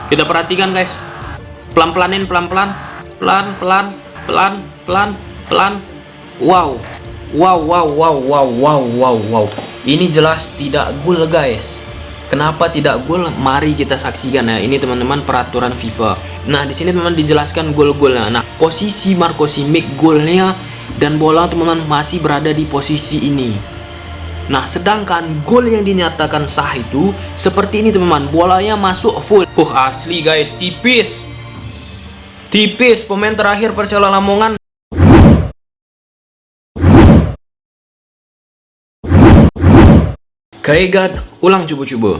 Kita perhatikan guys. Pelan-pelanin, pelan-pelan. Pelan-pelan, pelan-pelan, pelan. Wow. Wow, wow, wow, wow, wow, wow, wow. Ini jelas tidak gol guys. Kenapa tidak gol? Mari kita saksikan ya. Ini teman-teman peraturan FIFA. Nah, di sini teman-teman dijelaskan gol-golnya. Nah, posisi Marco Simic golnya dan bola teman-teman masih berada di posisi ini. Nah, sedangkan gol yang dinyatakan sah itu seperti ini teman-teman. Bolanya masuk full. Asli guys, tipis. Tipis, pemain terakhir Persela Lamongan. Kayak ulang coba-coba.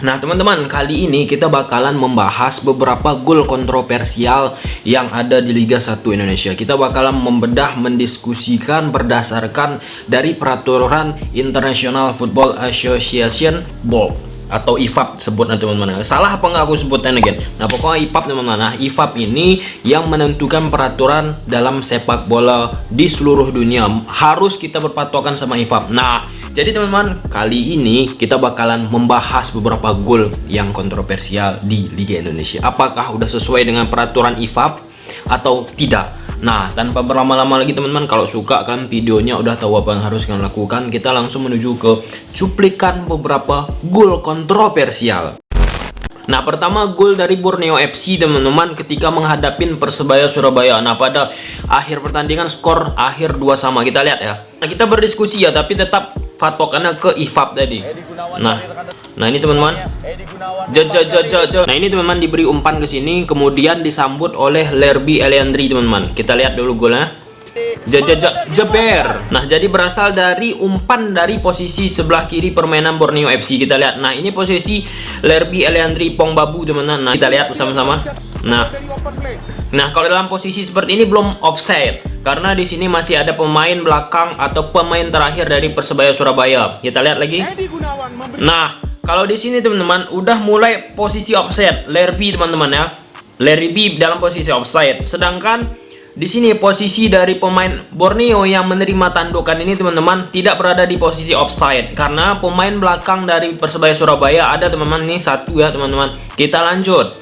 Nah teman-teman, kali ini kita bakalan membahas beberapa gol kontroversial yang ada di Liga 1 Indonesia. Kita bakalan membedah, mendiskusikan berdasarkan dari peraturan International Football Association BOL atau IFAB sebutnya teman-teman. Salah apa nggak aku sebutnya again? Nah pokoknya IFAB teman-teman. Nah IFAB ini yang menentukan peraturan dalam sepak bola di seluruh dunia. Harus kita berpatokan sama IFAB. Nah jadi teman-teman, kali ini kita bakalan membahas beberapa gol yang kontroversial di Liga Indonesia. Apakah udah sesuai dengan peraturan IFAB atau tidak? Nah, tanpa berlama-lama lagi teman-teman, kalau suka kan videonya udah tahu apa yang harus kalian lakukan, kita langsung menuju ke cuplikan beberapa gol kontroversial. Nah, pertama gol dari Borneo FC teman-teman ketika menghadapi Persebaya Surabaya. Nah, pada akhir pertandingan skor akhir 2-2. Kita lihat ya. Nah, kita berdiskusi ya, tapi tetap patokannya ke IFAB tadi. Nah ini teman-teman. Nah ini teman-teman diberi umpan ke sini, kemudian disambut oleh Lerby Eliandri teman-teman. Kita lihat dulu golnya. Jeber. Nah jadi berasal dari umpan dari posisi sebelah kiri permainan Borneo FC. Kita lihat. Nah ini posisi Lerby Eliandri Pongbabu teman-teman. Nah kita lihat bersama-sama. Nah kalau dalam posisi seperti ini belum offside karena di sini masih ada pemain belakang atau pemain terakhir dari Persebaya Surabaya. Kita lihat lagi. Nah kalau di sini teman-teman udah mulai posisi offside Lerby teman-teman ya. Lerby dalam posisi offside. Sedangkan di sini posisi dari pemain Borneo yang menerima tandukan ini teman-teman tidak berada di posisi offside karena pemain belakang dari Persebaya Surabaya ada teman-teman nih satu ya teman-teman. Kita lanjut.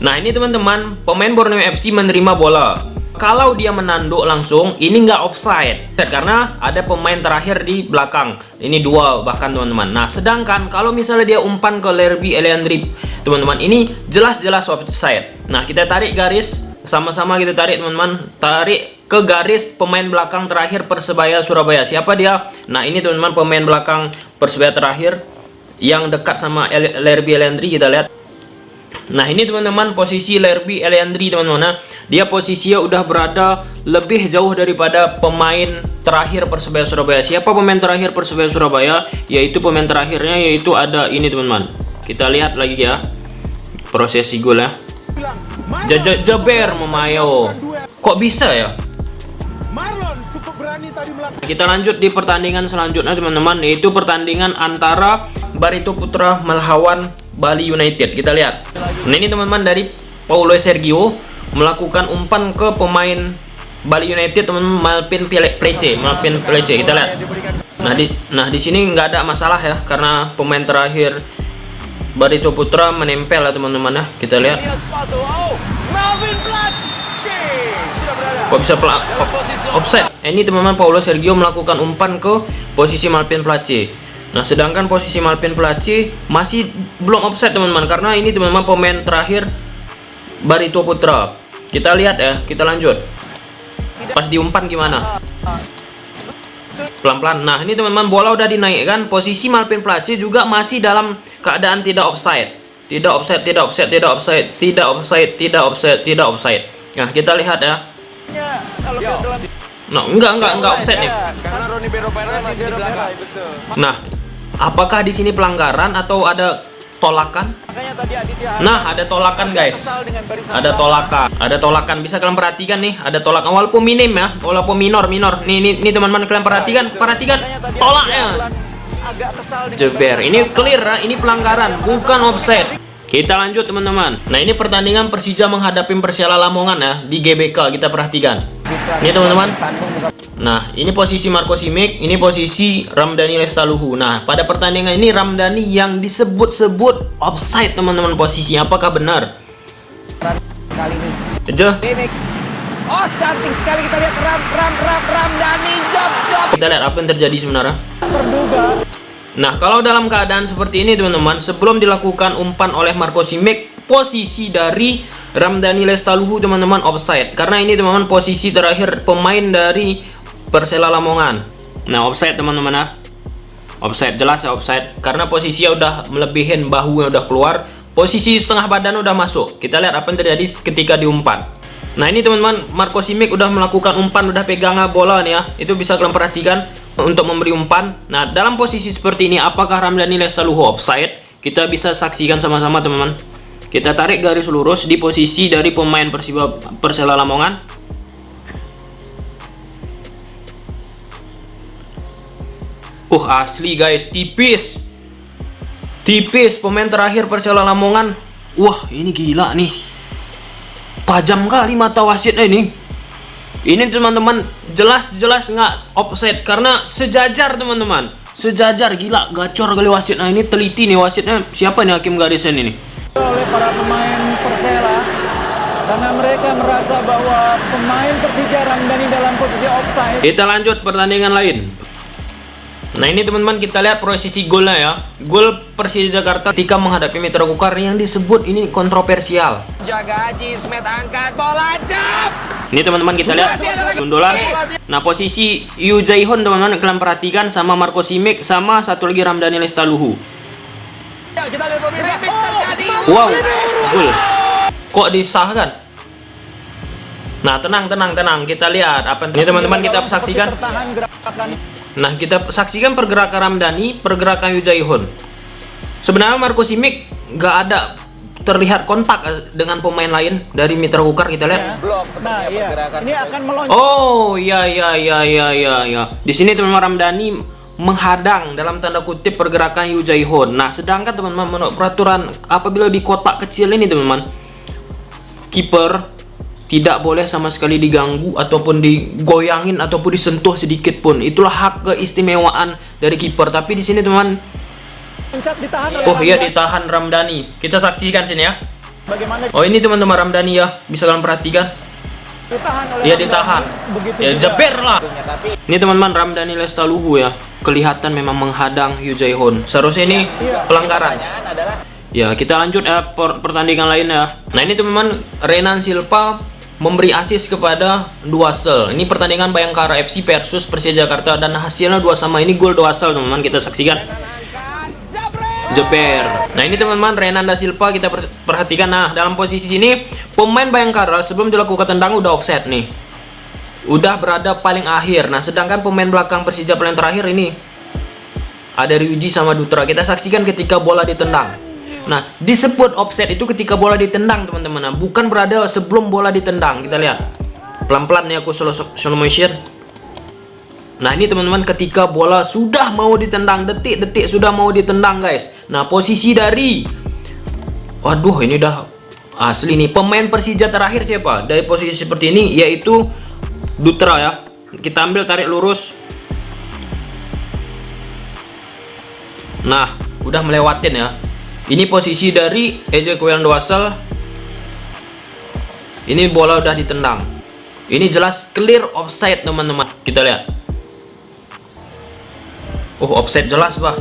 Nah ini teman-teman pemain Borneo FC menerima bola. Kalau dia menanduk langsung ini nggak offside karena ada pemain terakhir di belakang. Ini dua bahkan teman-teman. Nah sedangkan kalau misalnya dia umpan ke Lerby Eliandri teman-teman ini jelas-jelas offside. Nah kita tarik garis. Sama-sama kita tarik teman-teman, tarik ke garis pemain belakang terakhir Persebaya Surabaya. Siapa dia? Nah ini teman-teman pemain belakang Persebaya terakhir yang dekat sama Lerby Eliandri. Kita lihat. Nah ini teman-teman posisi Lerby Eliandri teman-teman. Nah, dia posisinya udah berada lebih jauh daripada pemain terakhir Persebaya Surabaya. Siapa pemain terakhir Persebaya Surabaya? Yaitu pemain terakhirnya yaitu ada ini teman-teman. Kita lihat lagi ya prosesi gol ya. Jeber Memayo. Kok bisa ya? Kita lanjut di pertandingan selanjutnya teman-teman, yaitu pertandingan antara Barito Putra melawan Bali United. Kita lihat. Nah ini teman-teman dari Paulo Sergio melakukan umpan ke pemain Bali United teman-teman Malpin Plece. Kita lihat. Nah di sini nggak ada masalah ya karena pemain terakhir Barito Putra menempel ya teman-teman ya. Kita lihat. Kok bisa offside? Ini teman-teman Paulo Sergio melakukan umpan ke posisi Malpin Place. Nah sedangkan posisi Malpin Place masih belum offside teman-teman karena ini teman-teman pemain terakhir Barito Putra. Kita lihat ya, kita lanjut. Pas diumpan gimana? Pelan-pelan. Nah ini teman-teman bola udah dinaikkan, posisi Malpin Place juga masih dalam keadaan tidak offside. Tidak offside. Nah kita lihat ya. Nah enggak offside nih. Nah apakah di sini pelanggaran atau ada tolakan? Nah ada tolakan guys. Ada tolakan. Bisa kalian perhatikan nih, ada tolakan walaupun minim ya, walaupun minor. Nih teman-teman kalian perhatikan tolaknya. Jeber. Ini clear ya, ini pelanggaran bukan offside. Kita lanjut teman-teman. Nah ini pertandingan Persija menghadapi Persela Lamongan ya di GBK, kita perhatikan. Ini teman-teman. Nah ini posisi Marco Simic, ini posisi Ramdhani Lestaluhu. Nah pada pertandingan ini Ramdhani yang disebut-sebut offside teman-teman posisinya. Apakah benar? Kali ini Simic. Oh cantik sekali kita lihat Ramdhani job. Kita lihat apa yang terjadi sebenarnya. Terduga. Nah, kalau dalam keadaan seperti ini teman-teman, sebelum dilakukan umpan oleh Marco Simic, posisi dari Ramdhani Lestaluhu teman-teman offside. Karena ini teman-teman posisi terakhir pemain dari Persela Lamongan. Nah, offside teman-teman ya. Offside, jelas ya offside. Karena posisinya udah melebihin, bahunya udah keluar, posisi setengah badan udah masuk. Kita lihat apa yang terjadi ketika diumpan. Nah ini teman-teman, Marco Simic udah melakukan umpan, udah pegang bola nih ya. Itu bisa kalian perhatikan untuk memberi umpan. Nah dalam posisi seperti ini, apakah Ramdhani Lestaluhu offside? Kita bisa saksikan sama-sama teman-teman. Kita tarik garis lurus di posisi dari pemain Persela Lamongan. Asli guys, tipis. Tipis pemain terakhir Persela Lamongan. Wah ini gila nih. Tajam kali mata wasitnya ini. Ini teman-teman jelas-jelas nggak offside karena sejajar teman-teman. Sejajar, gila, gacor kali wasitnya ini, teliti nih wasitnya. Siapa nih hakim garisnya ini? Oleh para pemain Persela karena mereka merasa bahwa pemain Persija Ramdhani dalam posisi offside. Kita lanjut pertandingan lain. Nah ini teman-teman kita lihat posisi golnya ya. Gol Persija Jakarta ketika menghadapi Mitra Kukar yang disebut ini kontroversial. Jaga Haji Ismet, angkat bola jab. Ini teman-teman kita lihat sundulan. Nah posisi Yu Jaihon teman-teman kalian perhatikan sama Marco Simic sama satu lagi Ramdhani Lestaluhu. Wow, gol. Kok disahkan? Nah tenang kita lihat apa ini teman-teman kita saksikan. Nah kita saksikan pergerakan Ramdhani, pergerakan Yu Jaihon. Sebenarnya Marco Simic nggak ada terlihat kontak dengan pemain lain dari Mitra Kukar, kita lihat. Nah, iya. Ini akan melonjak. Oh iya. Di sini teman-teman Ramdhani menghadang dalam tanda kutip pergerakan Yu Jaihon. Nah sedangkan teman-teman menurut peraturan apabila di kotak kecil ini teman-teman, kiper tidak boleh sama sekali diganggu ataupun digoyangin ataupun disentuh sedikit pun. Itulah hak keistimewaan dari kiper. Tapi di sini teman, ditahan Ramdhani. Kita saksikan sini ya. Bagaimana? Oh ini teman-teman Ramdhani ya, bisa kalian perhatikan. Ditahan. Ya jeber lah. Ini teman-teman Ramdhani Lestaluhu ya, kelihatan memang menghadang Yu Jaihon. Seharusnya ini pelanggaran. Ya kita lanjut ya pertandingan lain ya. Nah ini teman-teman Renan Silva memberi assist kepada Duasel. Ini pertandingan Bayangkara FC versus Persija Jakarta dan hasilnya 2-2. Ini gol Duasel teman-teman, kita saksikan. Jeper. Nah ini teman-teman Renan da Silva kita perhatikan. Nah dalam posisi ini pemain Bayangkara sebelum dilakukan tendang udah offset nih. Udah berada paling akhir. Nah sedangkan pemain belakang Persija paling terakhir ini ada Ryuji sama Dutra. Kita saksikan ketika bola ditendang. Nah, disebut offset itu ketika bola ditendang, teman-teman. Nah, bukan berada sebelum bola ditendang. Kita lihat. Pelan-pelan nih aku slow motion. Nah, ini teman-teman ketika bola sudah mau ditendang, detik-detik sudah mau ditendang, guys. Nah, posisi dari waduh, ini udah asli nih. Pemain Persija terakhir siapa? Dari posisi seperti ini yaitu Dutra ya. Kita ambil tarik lurus. Nah, udah melewatin ya. Ini posisi dari Ezequiel Duasel. Ini bola udah ditendang. Ini jelas clear offside teman-teman. Kita lihat. Offside jelas bah.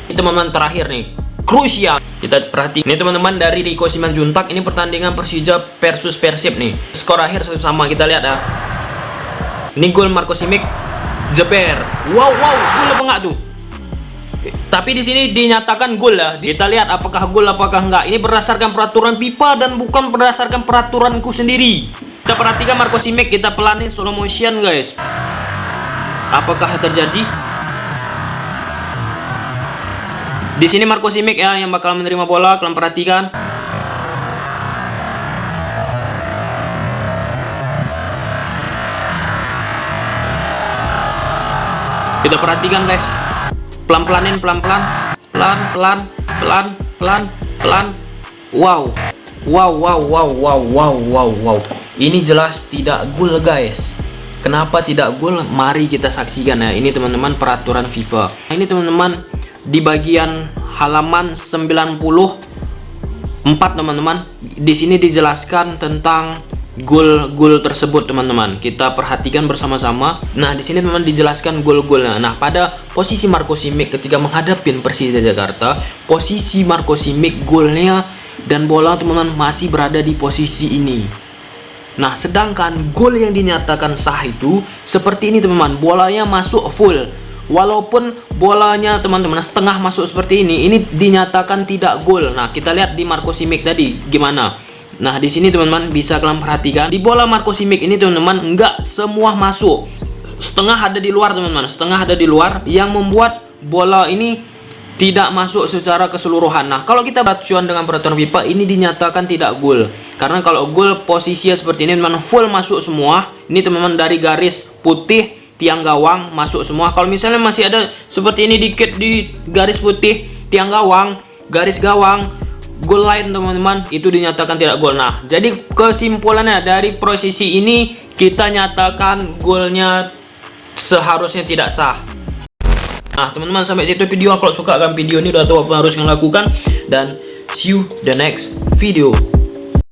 Ini teman-teman terakhir nih, krusial. Kita perhatikan. Ini teman-teman dari Riko Simanjuntak. Ini pertandingan Persija versus Persib nih. Skor akhir sama, kita lihat ya. Ini gol Marco Simic, jeber. Wow, gol apa enggak tuh? Tapi di sini dinyatakan gol ya. Kita lihat apakah gol apakah enggak. Ini berdasarkan peraturan FIFA dan bukan berdasarkan peraturanku sendiri. Kita perhatikan Marco Simic, kita pelanin slow motion guys. Apakah terjadi? Di sini Marco Simic ya yang bakal menerima bola, kalian perhatikan. Kita perhatikan guys, pelan-pelanin, pelan-pelan, pelan-pelan, pelan-pelan, pelan. Wow, wow, wow, wow, wow, wow, wow, wow. Ini jelas tidak gol guys. Kenapa tidak gol? Mari kita saksikan ya. Ini teman-teman peraturan FIFA. Ini teman-teman di bagian halaman 94 teman-teman. Di sini dijelaskan tentang gol-gol tersebut teman-teman. Kita perhatikan bersama-sama. Nah, di sini teman dijelaskan gol-golnya. Nah, pada posisi Marco Simic ketika menghadapi Persija Jakarta, posisi Marco Simic golnya dan bola teman-teman masih berada di posisi ini. Nah, sedangkan gol yang dinyatakan sah itu seperti ini teman-teman, bolanya masuk full. Walaupun bolanya teman-teman setengah masuk seperti ini dinyatakan tidak gol. Nah, kita lihat di Marco Simic tadi gimana. Nah, di sini teman-teman bisa kalian perhatikan di bola Marco Simic ini teman-teman enggak semua masuk. Setengah ada di luar teman-teman, setengah ada di luar yang membuat bola ini tidak masuk secara keseluruhan. Nah, kalau kita acuan dengan peraturan FIFA ini dinyatakan tidak gol. Karena kalau gol posisinya seperti ini teman-teman full masuk semua. Ini teman-teman dari garis putih tiang gawang masuk semua. Kalau misalnya masih ada seperti ini dikit di garis putih tiang gawang, garis gawang, gol lain teman-teman, itu dinyatakan tidak gol. Nah, jadi kesimpulannya dari posisi ini kita nyatakan golnya seharusnya tidak sah. Nah teman-teman, sampai situ video. Kalau suka kan video ini, udah tahu apa harus kalian lakukan, dan see you the next video.